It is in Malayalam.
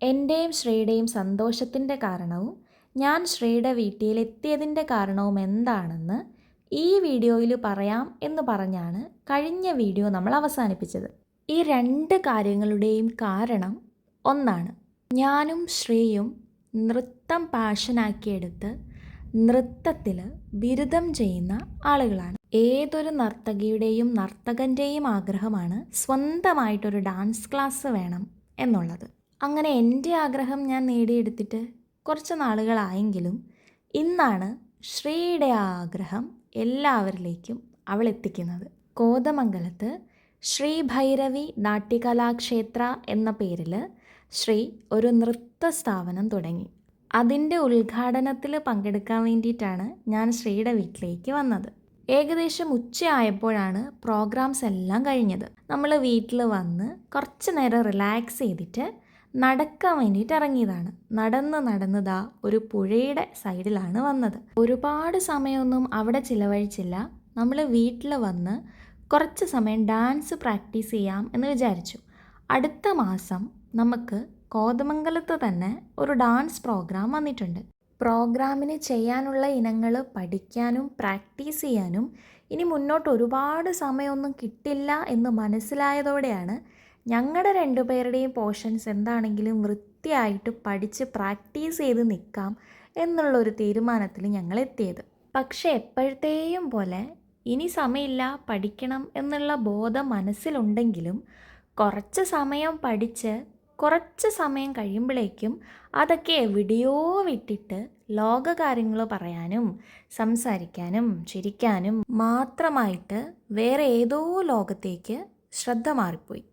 എൻ്റെയും ശ്രേയുടെയും സന്തോഷത്തിൻ്റെ കാരണവും ഞാൻ ശ്രേയുടെ വീട്ടിലെത്തിയതിൻ്റെ കാരണവും എന്താണെന്ന് ഈ വീഡിയോയിൽ പറയാം എന്ന് പറഞ്ഞാണ് കഴിഞ്ഞ വീഡിയോ നമ്മൾ അവസാനിപ്പിച്ചത്. ഈ രണ്ട് കാര്യങ്ങളുടെയും കാരണം ഒന്നാണ്. ഞാനും ശ്രേയും നൃത്തം പാഷനാക്കിയെടുത്ത് നൃത്തത്തിൽ ബിരുദം ചെയ്യുന്ന ആളുകളാണ്. ഏതൊരു നർത്തകിയുടെയും നർത്തകൻ്റെയും ആഗ്രഹമാണ് സ്വന്തമായിട്ടൊരു ഡാൻസ് ക്ലാസ് വേണം എന്നുള്ളത്. അങ്ങനെ എൻ്റെ ആഗ്രഹം ഞാൻ നേടിയെടുത്തിട്ട് കുറച്ച് നാളുകളായെങ്കിലും ഇന്നാണ് ശ്രീയുടെ ആഗ്രഹം എല്ലാവരിലേക്കും അവൾ എത്തിക്കുന്നത്. കോതമംഗലത്ത് ശ്രീ ഭൈരവി നാട്യകലാക്ഷേത്ര എന്ന പേരിൽ ശ്രീ ഒരു നൃത്ത സ്ഥാപനം തുടങ്ങി. അതിൻ്റെ ഉദ്ഘാടനത്തിൽ പങ്കെടുക്കാൻ വേണ്ടിയിട്ടാണ് ഞാൻ ശ്രീയുടെ വീട്ടിലേക്ക് വന്നത്. ഏകദേശം ഉച്ചയായപ്പോഴാണ് പ്രോഗ്രാംസ് എല്ലാം കഴിഞ്ഞത്. നമ്മൾ വീട്ടിൽ വന്ന് കുറച്ച് നേരം റിലാക്സ് ചെയ്തിട്ട് നടക്കാൻ വേണ്ടിയിട്ട് ഇറങ്ങിയതാണ്. നടന്നതാ ഒരു പുഴയുടെ സൈഡിലാണ് വന്നത്. ഒരുപാട് സമയമൊന്നും അവിടെ ചിലവഴിച്ചില്ല. നമ്മൾ വീട്ടിൽ വന്ന് കുറച്ച് സമയം ഡാൻസ് പ്രാക്ടീസ് ചെയ്യാം എന്ന് വിചാരിച്ചു. അടുത്ത മാസം നമുക്ക് കോതമംഗലത്ത് തന്നെ ഒരു ഡാൻസ് പ്രോഗ്രാം വന്നിട്ടുണ്ട്. പ്രോഗ്രാമിന് ചെയ്യാനുള്ള ഇനങ്ങൾ പഠിക്കാനും പ്രാക്ടീസ് ചെയ്യാനും ഇനി മുന്നോട്ട് ഒരുപാട് സമയമൊന്നും കിട്ടില്ല എന്ന് മനസ്സിലായതോടെയാണ് ഞങ്ങളുടെ രണ്ടുപേരുടെയും പോർഷൻസ് എന്താണെങ്കിലും വൃത്തിയായിട്ട് പഠിച്ച് പ്രാക്ടീസ് ചെയ്ത് നിൽക്കാം എന്നുള്ളൊരു തീരുമാനത്തിൽ ഞങ്ങൾ എത്തിയത്. പക്ഷേ എപ്പോഴത്തെയും പോലെ ഇനി സമയമില്ല, പഠിക്കണം എന്നുള്ള ബോധം മനസ്സിലുണ്ടെങ്കിലും കുറച്ച് സമയം പഠിച്ച് കുറച്ച് സമയം കഴിയുമ്പോഴേക്കും അതൊക്കെ എവിടെയോ വിട്ടിട്ട് ലോകകാര്യങ്ങൾ പറയാനും സംസാരിക്കാനും ചിരിക്കാനും മാത്രമായിട്ട് വേറെ ഏതോ ലോകത്തേക്ക് ശ്രദ്ധ മാറിപ്പോയി.